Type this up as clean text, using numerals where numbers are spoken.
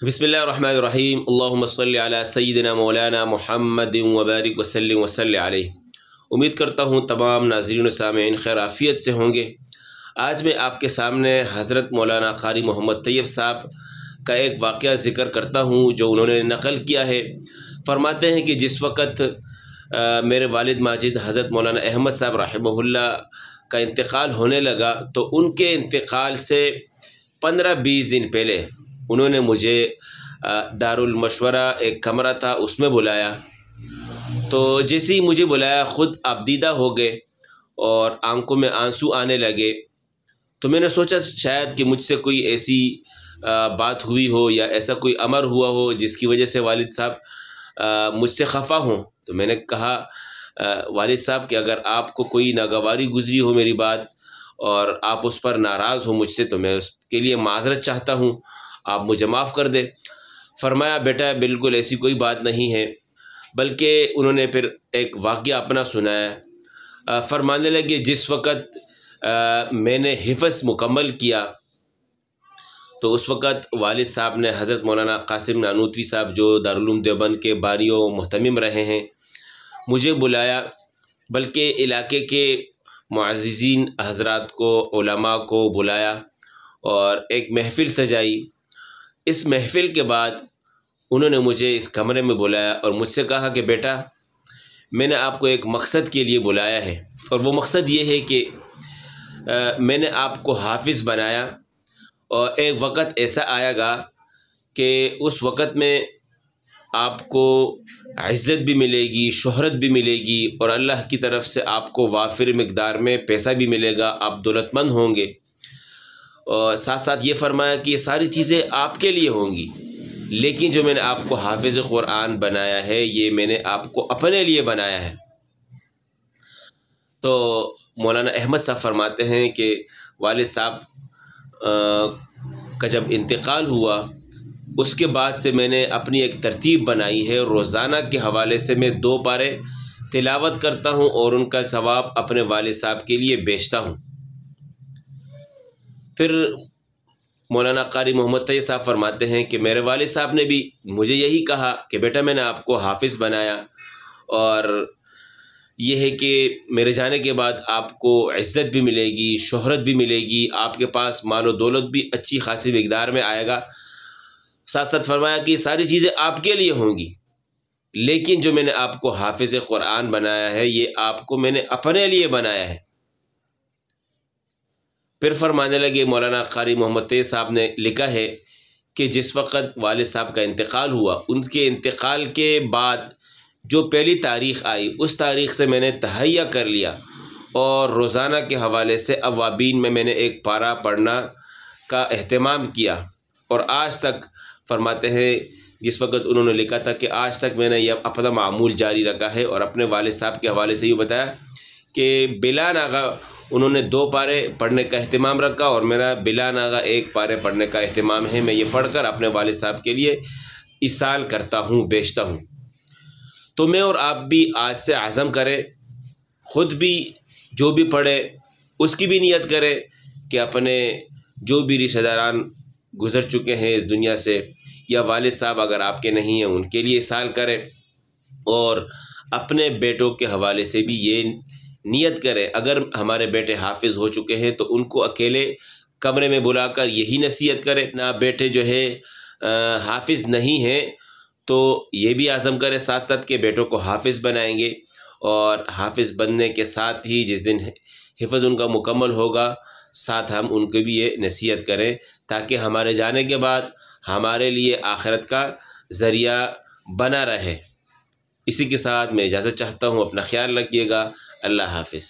बिस्मिल्लाहिर्रहमानिर्रहीम अल्लाहुम्मा सल्लि अला सय्यिदिना मौलाना मुहम्मदिन व बारिक वसल्लिम वसल्लि अलैहि। उम्मीद करता हूँ तमाम नाज़रीन व सामीन खैर आफ़ियत से होंगे। आज मैं आपके सामने हज़रत मौलाना क़ारी मोहम्मद तैयब साहब का एक वाक़या ज़िक्र करता हूँ जो उन्होंने नक़ल किया है। फ़रमाते हैं कि जिस वक़्त मेरे वालिद माजिद हज़रत मौलाना अहमद साहब रहमहुल्लाह का इंतकाल होने लगा तो उनके इंतकाल से 15-20 दिन पहले उन्होंने मुझे दारुल मशवरा एक कमरा था उसमें बुलाया। तो जैसे ही मुझे बुलाया ख़ुद आबदीदा हो गए और आंखों में आंसू आने लगे। तो मैंने सोचा शायद कि मुझसे कोई ऐसी बात हुई हो या ऐसा कोई अमर हुआ हो जिसकी वजह से वालिद साहब मुझसे खफा हों। तो मैंने कहा वालिद साहब कि अगर आपको कोई नागवारी गुजरी हो मेरी बात और आप उस पर नाराज़ हो मुझसे तो मैं उसके लिए माज़रत चाहता हूँ, आप मुझे माफ़ कर दें। फरमाया बेटा बिल्कुल ऐसी कोई बात नहीं है। बल्कि उन्होंने फिर एक वाक़या अपना सुनाया। फरमाने लगे जिस वक़्त मैंने हिफ़्ज़ मुकम्मल किया तो उस वक़्त वालिद साहब ने हज़रत मौलाना क़ासिम नानूतवी साहब जो दारुल उलूम देवबंद के बानी व मुहतमिम रहे हैं मुझे बुलाया। बल्कि इलाके के मुअज़्ज़िज़ीन हज़रात को उलमा को बुलाया और एक महफ़िल सजाई। इस महफ़िल के बाद उन्होंने मुझे इस कमरे में बुलाया और मुझसे कहा कि बेटा मैंने आपको एक मकसद के लिए बुलाया है और वो मकसद ये है कि मैंने आपको हाफिज़ बनाया और एक वक़्त ऐसा आएगा कि उस वक़्त में आपको इज़्ज़त भी मिलेगी, शोहरत भी मिलेगी और अल्लाह की तरफ से आपको वाफिर मिक़दार में पैसा भी मिलेगा, आप दौलतमंद होंगे। और साथ साथ ये फरमाया कि ये सारी चीज़ें आपके लिए होंगी, लेकिन जो मैंने आपको हाफिज़ क़ुरआन बनाया है ये मैंने आपको अपने लिए बनाया है। तो मौलाना अहमद साहब फरमाते हैं कि वालिद साहब का जब इंतकाल हुआ उसके बाद से मैंने अपनी एक तरतीब बनाई है। रोज़ाना के हवाले से मैं 2 पारे तिलावत करता हूँ और उनका सवाब अपने वालिद साहब के लिए बेचता हूँ। फिर मौलाना क़ारी मोहम्मद तैयब साहब फरमाते हैं कि मेरे वालिद साहब ने भी मुझे यही कहा कि बेटा मैंने आपको हाफिज़ बनाया और ये है कि मेरे जाने के बाद आपको इज़्ज़त भी मिलेगी, शोहरत भी मिलेगी, आपके पास माल व दौलत भी अच्छी खासी मिक़दार में आएगा। साथ साथ फरमाया कि सारी चीज़ें आपके लिए होंगी, लेकिन जो मैंने आपको हाफिज़ क़ुरआन बनाया है ये आपको मैंने अपने लिए बनाया है। फिर फरमाने लगे मौलाना क़ारी मोहम्मद तैयब साहब ने लिखा है कि जिस वक़्त वालिद साहब का इंतकाल हुआ उनके इंतकाल के बाद जो पहली तारीख़ आई उस तारीख़ से मैंने तहैया कर लिया और रोज़ाना के हवाले से अवाबीन में मैंने एक पारा पढ़ना का एहतमाम किया। और आज तक फरमाते हैं जिस वक़्त उन्होंने लिखा था कि आज तक मैंने यह अपना मामूल जारी रखा है और अपने वालिद साहब के हवाले से ये बताया कि बिला नागा उन्होंने 2 पारे पढ़ने का एहतमाम रखा और मेरा बिला नागा 1 पारे पढ़ने का एहतमाम है। मैं ये पढ़कर अपने वालिद साहब के लिए इसाल करता हूँ, बेचता हूँ। तो मैं और आप भी आज से आज़म करें, ख़ुद भी जो भी पढ़े उसकी भी नियत करें कि अपने जो भी रिश्तेदारान गुज़र चुके हैं इस दुनिया से या वालिद साहब अगर आपके नहीं हैं उनके लिए इसाल करें और अपने बेटों के हवाले से भी ये नियत करें अगर हमारे बेटे हाफिज़ हो चुके हैं तो उनको अकेले कमरे में बुलाकर यही नसीहत करें। ना बेटे जो है हाफिज़ नहीं हैं तो ये भी आज़म करें साथ साथ के बेटों को हाफिज़ बनाएंगे और हाफिज़ बनने के साथ ही जिस दिन हिफ़्ज़ उनका मुकम्मल होगा साथ हम उनको भी ये नसीहत करें ताकि हमारे जाने के बाद हमारे लिए आखिरत का ज़रिया बना रहे। इसी के साथ मैं इजाज़त चाहता हूँ। अपना ख्याल रखिएगा। अल्लाह हाफ़िज़।